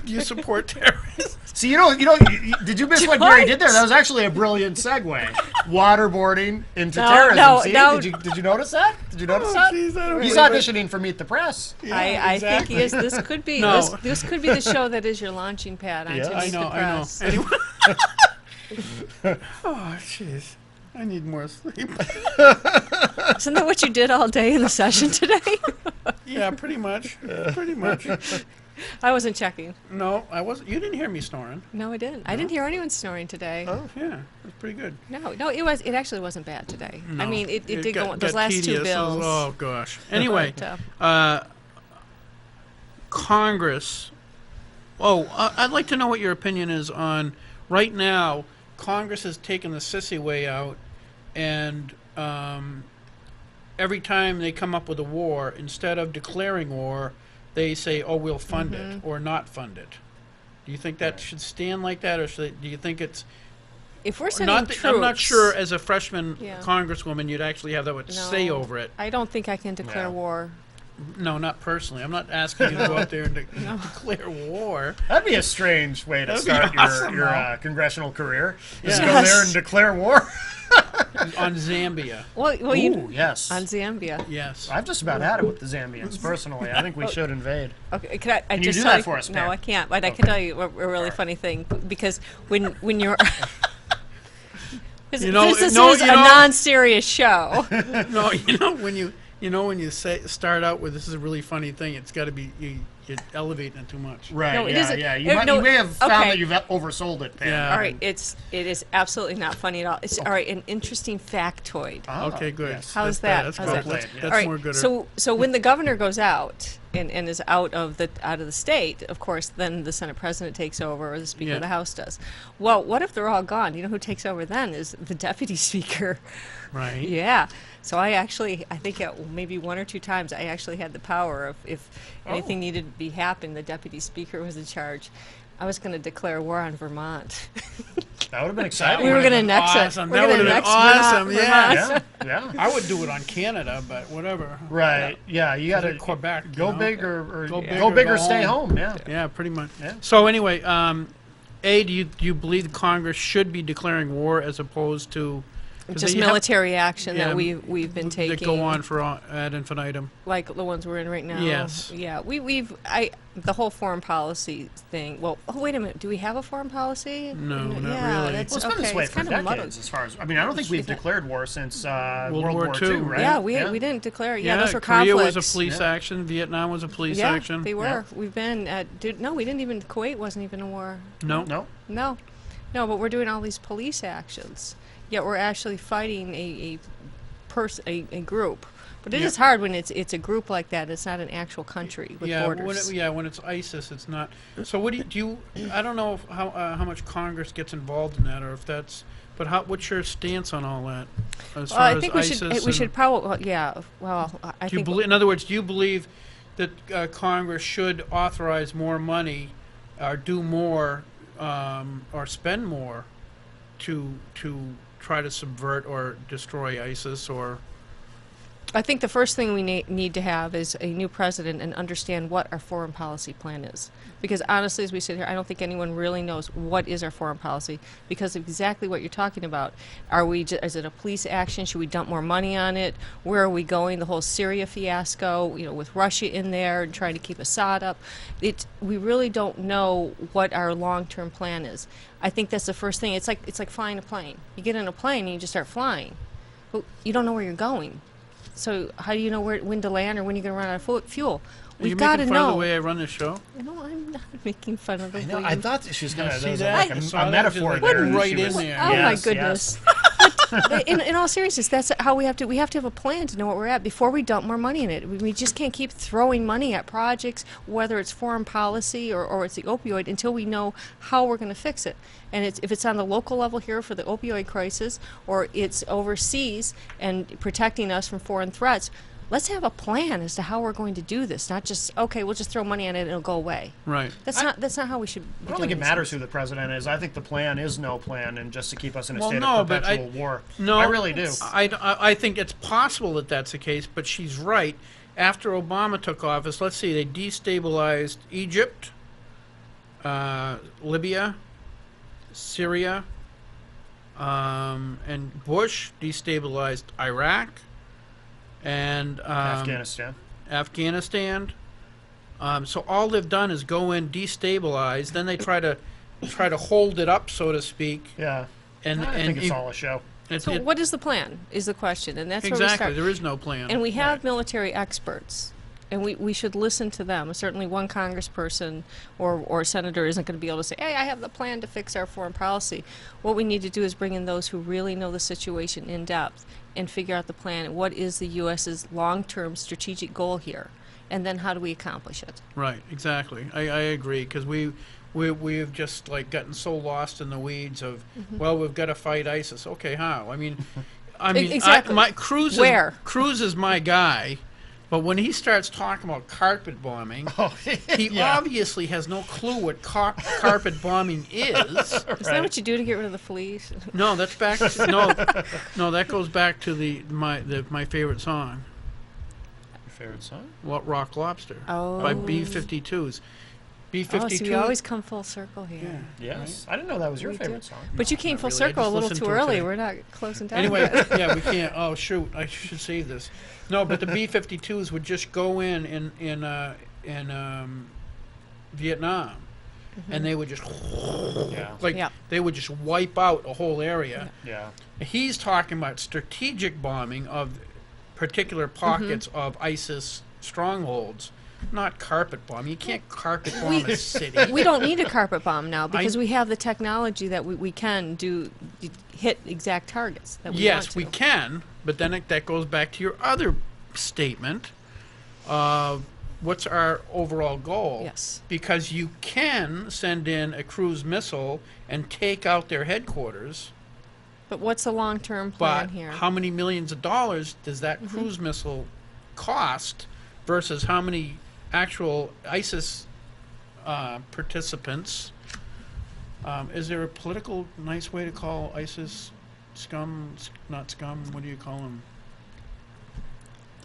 Do you support terrorism? See, did you miss what Gary did there? That was actually a brilliant segue. Waterboarding into No, terrorism. no, See? no. Did you notice that? Did you notice Oh, that? geez, I don't He's really- auditioning for Meet the Press. I think he is. This could be No. this could be the show that is your launching pad onto Yes. Meet I the know. Press. Anyway. Oh, jeez. I need more sleep. Isn't that what you did all day in the session today? Yeah, pretty much. Pretty much. I wasn't checking. No, I wasn't. You didn't hear me snoring. No, I didn't. I didn't hear anyone snoring today. Oh, yeah. It was pretty good. No, it actually wasn't bad today. I No, mean, it did go got- on those got last two tedious. bills. Oh, gosh. Anyway, But, Congress. Oh, I'd like to know what your opinion is on right now. Congress has taken the sissy way out, and every time they come up with a war, instead of declaring war, they say, "Oh, we'll fund it or not fund it." Do you think that should stand like that, or do you think it's If we're sending troops, I'm not sure as a freshman Yeah. congresswoman you'd actually have that much say No. over it. I don't think I can declare Yeah. war. No, not personally. I'm not asking you to go out there and declare war. That'd be a strange way to That'd be start awesome, your though. Congressional career. Is Yeah. go there and declare war. On Zambia, Well, Ooh, yes. on Zambia. yes. I've just about had it with the Zambians, personally. I think we should invade. Okay, can I you just do tell that you? for us, No, Pam? I can't. But I can tell you a really funny thing because when you're this, You know- this no, is you a know- non-serious show. No, when you start out with this is a really funny thing, it's got to be you're elevating it too much. Right, No, it isn't. yeah. No, You may have found okay. that you've oversold it, Pam. Yeah. All right, it is absolutely not funny at all. It's all right. An interesting factoid. Ah, Okay, good. yes. How's That's that? That's How's good. that? Well That's, played, yeah. that's All right. more good. So when the governor goes out and is out of the state, of course, then the Senate president takes over, or the Speaker Yeah. of the House does. Well, what if they're all gone? You know who takes over then is the deputy speaker. right. Yeah. So I think maybe one or two times I actually had the power of if anything needed to be happen, the deputy speaker was in charge. I was going to declare war on Vermont. That would have been exciting. We were would've going to been next it. awesome. We're That gonna would've been next awesome, Vermont. yeah. Yeah, yeah. I would do it on Canada, but whatever. Right, yeah, you got to Quebec. you go know? big or Go go big big or or go stay home. home, yeah. Yeah, pretty much. Yeah. So anyway, do you believe Congress should be declaring war as opposed to 'cause Just they have- military action yeah, that we've been taking. that go on for ad infinitum? Like the ones we're in right now. Yes. Yeah. The whole foreign policy thing. Well, oh wait a minute. Do we have a foreign policy? No, not yeah, really. That's Well, it's been okay. this way it's for kind of muddled. decades, as far as I mean. I don't think we've declared war since World War War II, II, right? Yeah, we didn't declare. Yeah, those were Korea conflicts. was a police Yeah. action. Vietnam was a police yeah, action. they were. Yeah. We've been at. No, we didn't even. Kuwait wasn't even a war. No. No, No, but we're doing all these police actions. Yet we're actually fighting a group. But it is Yeah. hard when it's a group like that. It's not an actual country with Yeah, borders. when it's ISIS, it's not. So what do you? I don't know how much Congress gets involved in that, or if that's. But what's your stance on all that? As Well, far I as think we ISIS should and- probably yeah. Well, I Do you think believe, in other words, do you believe that Congress should authorize more money, or do more, or spend more, to try to subvert or destroy ISIS? Or I think the first thing we need to have is a new president and understand what our foreign policy plan is. Because honestly, as we sit here, I don't think anyone really knows what is our foreign policy because of exactly what you're talking about. Is it a police action? Should we dump more money on it? Where are we going? The whole Syria fiasco, with Russia in there and trying to keep Assad up. We really don't know what our long-term plan is. I think that's the first thing. It's like flying a plane. You get in a plane and you just start flying. But you don't know where you're going. So how do you know when to land or when you're going to run out of fuel? are you We've got to making fun of know. the way I run this show? No, I'm not making fun of the I know. way I you- thought that she was going to. see There was that? like I saw a that, metaphor just like there. that right she in was- there. Oh my Yes, goodness. But in all seriousness, that's how we have to have a plan to know what we're at before we dump more money in it. We just can't keep throwing money at projects, whether it's foreign policy or it's the opioid, until we know how we're going to fix it. And if it's on the local level here for the opioid crisis, or it's overseas and protecting us from foreign threats, let's have a plan as to how we're going to do this. Not just, okay, we'll just throw money at it and it'll go away. Right. That's not how we should be I don't doing think it these matters things. who the president is. I think the plan is no plan, and just to keep us in a Well, state no, of but perpetual war. No, I really do. I think it's possible that that's the case, but she's right. After Obama took office, let's see, they destabilized Egypt, Libya, Syria, and Bush destabilized Iraq and Afghanistan. Afghanistan. So all they've done is go in, destabilize, then they try to hold it up, so to speak. Yeah. And I think it's all a show. So what is the plan, is the question, and that's where we exactly. start. There is no plan. And we have Right. military experts, and we should listen to them. Certainly one congressperson or senator isn't going to be able to say, hey, I have the plan to fix our foreign policy. What we need to do is bring in those who really know the situation in depth and figure out the plan. What is the U.S.'s long-term strategic goal here? And then how do we accomplish it? Right, exactly. I agree, because we've just like gotten so lost in the weeds of, well, we've got to fight ISIS. Okay, how? I mean, Exactly. Cruz Where? Cruz is my guy, But when he starts talking about carpet bombing, Oh, he yeah. obviously has no clue what carpet bombing is. Is that what you do to get rid of the fleas? No, that's back. No, that goes back to my favorite song, Your favorite song? Rock Lobster, Oh. by B-52s. Oh, B-52. so we always come full circle here. Yeah. Yes. I didn't know that was your We favorite do. song. But you came not full really. I circle a just little listened too to it early. today. We're not closing down. Anyway, yet. yeah, we can't. Oh shoot, I should save this. No, but the B-52s would just go in Vietnam, and they would just Yeah. like Yeah. they would just wipe out a whole area. Yeah. He's talking about strategic bombing of particular pockets of ISIS strongholds, not carpet bomb. You can't carpet bomb a city. We don't need a carpet bomb now because we have the technology that we can hit exact targets that we Yes, want to. we can, but then that goes back to your other statement of what's our overall goal. Yes. Because you can send in a cruise missile and take out their headquarters, But what's the long-term plan but here? how many millions of dollars does that cruise missile cost versus how many actual ISIS participants? Is there a political nice way to call ISIS scum? Not scum. What do you call them?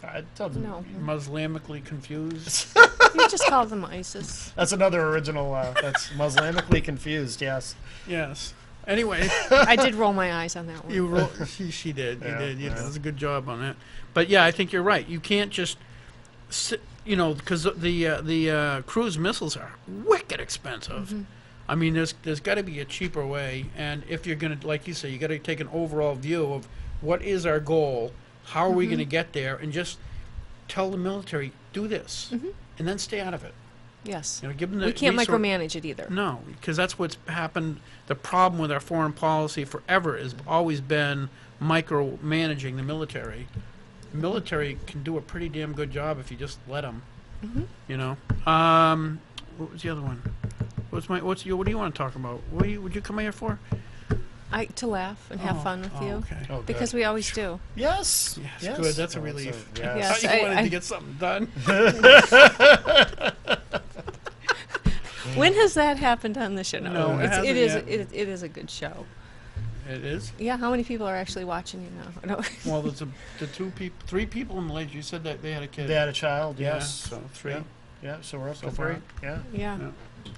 It doesn't. No, Muslimically confused. you just call them ISIS. That's another original. That's Muslimically confused. Yes. Yes. Anyway, I did roll my eyes on that one. she did. You Yeah, did. You yeah. did. That's a good job on that. But yeah, I think you're right. You can't just sit, because the cruise missiles are wicked expensive. I mean, there's got to be a cheaper way. And if you're gonna, like you say, you got to take an overall view of what is our goal, how are we going to get there, and just tell the military do this, and then stay out of it. Yes. Give them the We can't resor- micromanage it either. No, because that's what's happened. The problem with our foreign policy forever has always been micromanaging the military. The military can do a pretty damn good job if you just let them. What was the other one? What do you want to talk about? Would you come here for? To laugh and have fun with you. Okay. Oh, Because we always do. Yes. Yes, good. That's a Oh, relief. yes. Yes. You wanted I- to get something done. When has that happened on the show? No, it It's, hasn't it is. yet. It is a good show. It is. Yeah. How many people are actually watching you now? No. Well, there's three people in Malaysia. You said that they had a kid. They had a child. Yeah, Yes. so three. Yeah. Yeah. So we're up So to far. 3. Yeah. Yeah. Yeah.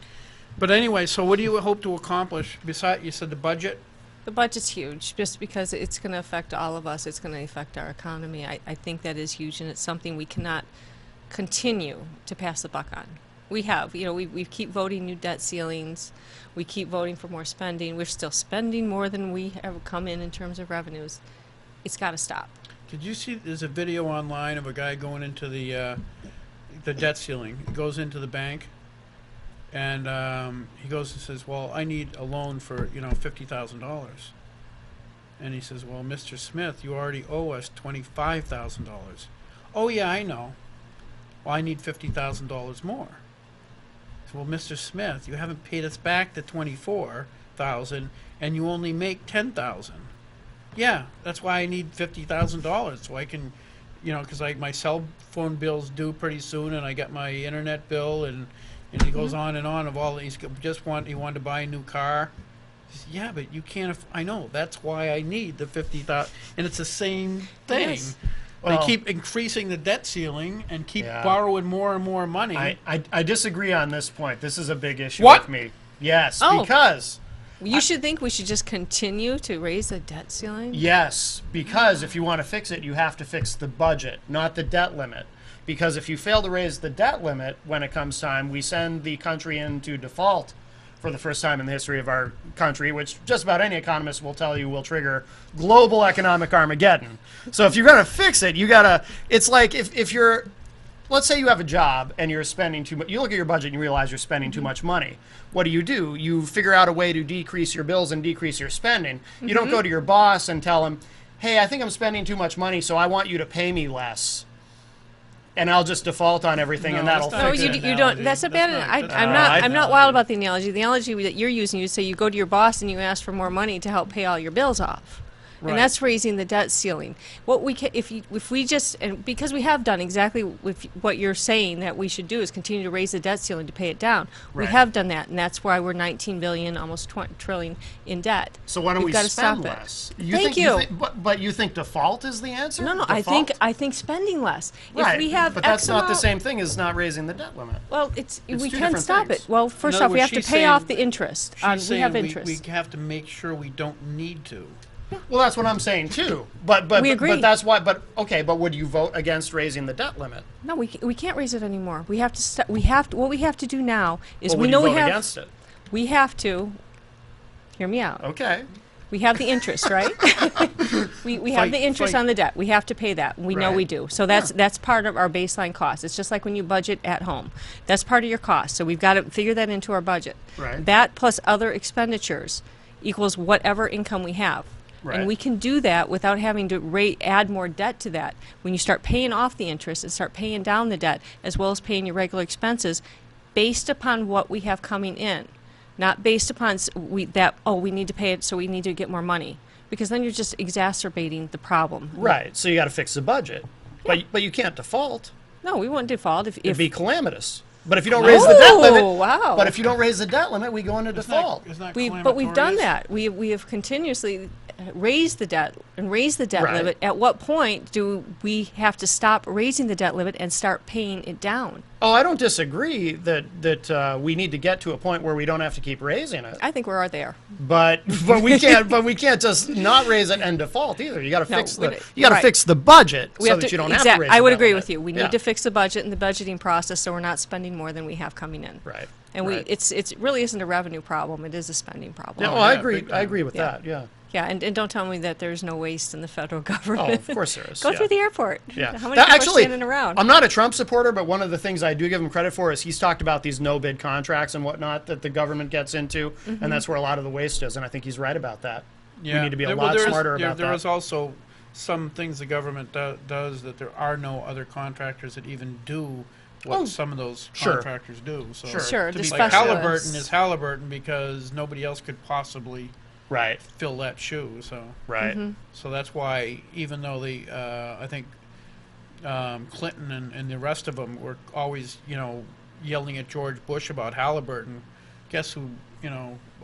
But anyway, so what do you hope to accomplish? Besides, you said the budget. The budget's huge, just because it's going to affect all of us. It's going to affect our economy. I think that is huge, and it's something we cannot continue to pass the buck on. We have, we keep voting new debt ceilings. We keep voting for more spending. We're still spending more than we ever come in terms of revenues. It's got to stop. Did you see? There's a video online of a guy going into the debt ceiling. He goes into the bank, and he goes and says, "Well, I need a loan for $50,000." And he says, "Well, Mr. Smith, you already owe us $25,000." "Oh yeah, I know. Well, I need $50,000 more." So, "Well, Mr. Smith, you haven't paid us back the $24,000, and you only make $10,000." "Yeah, that's why I need $50,000 so I can, because my cell phone bill's due pretty soon, and I got my internet bill, and he goes on and on of all. He wanted to buy a new car." He says, "Yeah, but you can't. I know. That's why I need the $50,000, and it's the same thing." Yes. They Well- keep increasing the debt ceiling and keep Yeah. borrowing more and more money. I disagree on this point. This is a big issue What? with me. Yes, Oh. because You should think we should just continue to raise the debt ceiling. because if you want to fix it, you have to fix the budget, not the debt limit. Because if you fail to raise the debt limit when it comes time, we send the country into default for the first time in the history of our country, which just about any economist will tell you will trigger global economic Armageddon. So if you're going to fix it, it's like if you're, let's say you have a job and you're spending too much, you look at your budget and you realize you're spending too much money. What do? You figure out a way to decrease your bills and decrease your spending. You don't go to your boss and tell him, "Hey, I think I'm spending too much money, so I want you to pay me less. And I'll just default on everything, and No, that'll that's No, not fix a you, good it." you analogy. don't. That's a That's bad. not- I, that's I'm not not. a good I'm not wild about the analogy. The analogy that you're using, you say you go to your boss and you ask for more money to help pay all your bills off. Right. And that's raising the debt ceiling. What we can, if we just, and because we have done exactly with what you're saying that we should do is continue to raise the debt ceiling to pay it down. We Right. have done that, and that's why we're 19 billion, almost 20 trillion in debt. So why don't We've we gotta spend stop it. less? Thank you. But you think default is the answer? No, Default? I think spending less. Right, If we have but that's X not the amount- same thing as not raising the debt limit. Well, It's we two can different stop things. it. Well, first other off, we words, have to she's pay off saying- the interest. She's We have saying interest. we have to make sure we don't need to. Well, that's what I'm saying too. But We agree. But that's why. But okay. But would you vote against raising the debt limit? No, we can't raise it anymore. We have to. We have to. What we have to do now is Or we would know you we vote have. against it? We have to. Hear me out. Okay. We have the interest, right? we have Fight- the interest fight. on the debt. We have to pay that. We know Right. we do. So that's part of our baseline cost. It's just like when you budget at home. That's part of your cost. So we've got to figure that into our budget. Right. That plus other expenditures equals whatever income we have. Right. And we can do that without having to add more debt to that. When you start paying off the interest and start paying down the debt, as well as paying your regular expenses, based upon what we have coming in, not based upon we need to pay it, so we need to get more money. Because then you're just exacerbating the problem. Right. So you got to fix the budget. But you can't default. No, we won't default if. It'd be calamitous. But if you don't raise the debt limit, wow. but if you don't raise the debt limit, we go into default. It's not But we've done clamatory. that. We have continuously raised the debt and raised the debt Right. limit. At what point do we have to stop raising the debt limit and start paying it down? Oh, I don't disagree that we need to get to a point where we don't have to keep raising it. I think we're there. But we can't just not raise it and default either. You got to No, fix we the don't- you got to right. fix the budget We so have that to, you don't exact- have to raise. I the would debt agree limit. with you. We Yeah. need to fix the budget and the budgeting process so we're not spending more than we have coming in. Right. And right. it really isn't a revenue problem. It is a spending problem. Yeah, Oh, well, I yeah, agree. big I time. agree with Yeah. that. Yeah. Yeah, and don't tell me that there's no waste in the federal Oh, government. of course there is. Go yeah. through the airport. Yeah. How many That- people actually, are standing around? I'm not a Trump supporter, but one of the things I do give him credit for is he's talked about these no-bid contracts and whatnot that the government gets into, Mm-hmm. and that's where a lot of the waste is. And I think he's right about that. Yeah. We need to be a There- lot there is- smarter there- about There that. is also some things the government does that there are no other contractors that even do what Oh, some of those sure. contractors do. So Sure. Sure, to the be specialists. Halliburton is Halliburton because nobody else could possibly Right. fill that shoe. So Right. Mm-hmm. so that's why even though I think Clinton and the rest of them were always yelling at George Bush about Halliburton, guess who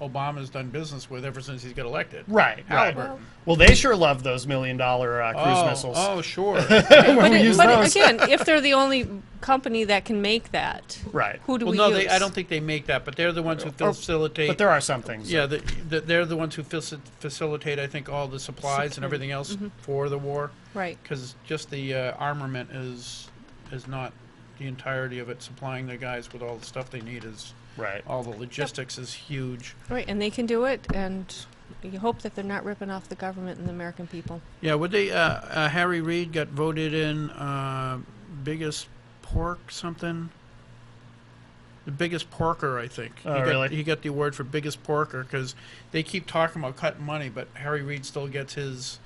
Obama's done business with ever since he's got elected? Right. Right. Halliburton. Well, they sure love those $1 million cruise missiles. Oh, sure. But, we use but those. again, if they're the only company that can make that, Right. who do Well, we no, use? I don't think they make that, but they're the ones who facilitate. But there are some things. yeah, they're the ones who facilitate. I think all the supplies and everything else Mm-hmm. for the war, Right. because just the armament is not the entirety of it. Supplying the guys with all the stuff they need is Right. all the logistics is huge. Right, and they can do it, and you hope that they're not ripping off the government and the American people. Yeah, would they? Harry Reid got voted in biggest pork something. The biggest porker, I think. Oh, really? He got the award for biggest porker because they keep talking about cutting money, but Harry Reid still gets his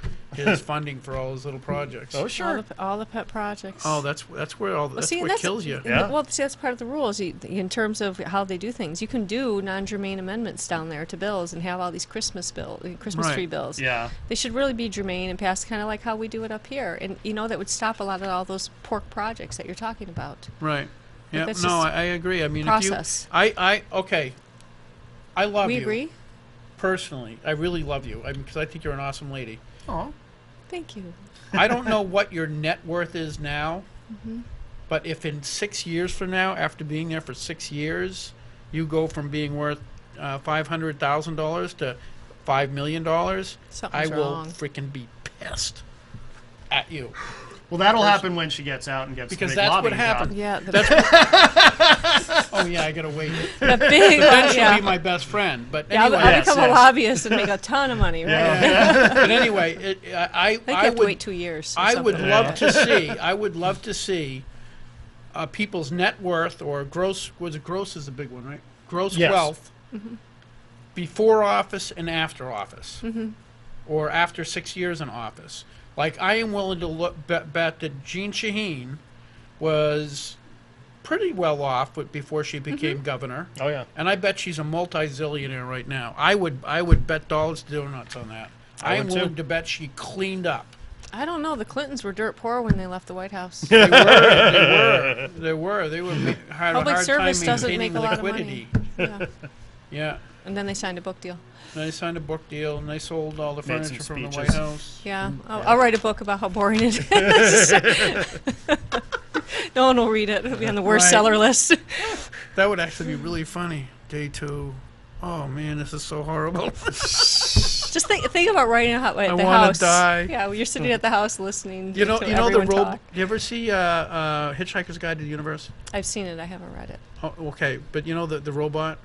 funding for all his little projects. Oh, sure. All the pet projects. Oh, that's where Well, that's see, what that's, kills you. Yeah. Well, see, that's part of the rules in terms of how they do things. You can do non-germane amendments down there to bills and have all these Christmas Right. tree bills. Yeah. They should really be germane and passed kind of like how we do it up here. And, that would stop a lot of all those pork projects that you're talking about. Right. Yeah. that's No, just I agree. I mean, process. if you, okay. I love We you agree? personally. I really love you. Because I think you're an awesome lady. Oh. Thank you. I don't know what your net worth is now, Mm-hmm. but if in 6 years from now, after being there for 6 years, you go from being worth $500,000 to $5 million, I Something's will wrong. freaking be pissed at you. Well, that'll happen when she gets out and gets Because the big that's what lobbying happened. job. Yeah, Oh yeah, I gotta wait. the big Then she'll yeah. be my best friend. But Yeah, anyway, I'll Yes, become a yes. lobbyist and make a ton of money, right? but anyway, I think you have to wait 2 years. or I something would like love that. to see. I would love to see people's net worth or gross. Was it gross is a big one, right? Gross Yes. wealth before office and after office, or after 6 years in office. Like I am willing to bet that Jean Shaheen was pretty well off before she became governor, Oh, yeah. and I bet she's a multi-zillionaire right now. I would bet dollars to donuts on that. I am would too. willing to bet she cleaned up. I don't know. The Clintons were dirt poor when they left the White House. They were. They had Public a hard service time doesn't maintaining make a lot of money. liquidity. Yeah. Yeah. And then they signed a book deal. And they signed a book deal, and they sold all the Made some furniture from the speeches. White House. Yeah. I'll write a book about how boring it is. No one will read it. It'll be on the worst Right. seller list. That would actually be really funny. Day 2. Oh man, this is so horrible. Just think about writing at the wanna house. die. Yeah, when you're sitting at the house listening You know to the everyone robot. talk. You ever see Hitchhiker's Guide to the Universe? I've seen it. I haven't read it. Oh, okay, but you know the robot.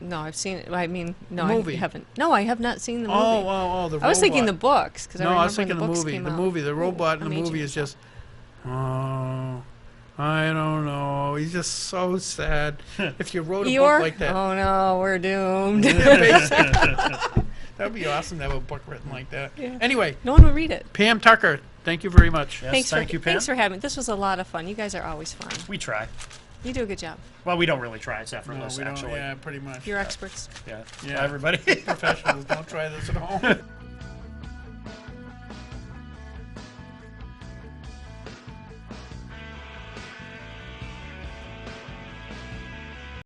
No, I've seen it. I mean, no, The movie. I haven't. No, I have not seen the movie. Oh, the robot. I was thinking the books because No, I I remember was thinking when the books movie. came The out. movie. The robot in I'm the movie aging is myself. just. Oh, I don't know. He's just so sad. If you wrote a Eeyore? book like that, Oh no, we're doomed. that'd be awesome to have a book written like that. Yeah. Anyway, No one would read it. Pam Tucker, thank you very much. Yes, thank you, Pam. Thanks for having me. This was a lot of fun. You guys are always fun. We try. You do a good job. Well, we don't really try. It's No, effortless, we don't. actually. Yeah, pretty much. You're experts. Yeah. Yeah. Everybody. Professionals. Don't try this at home.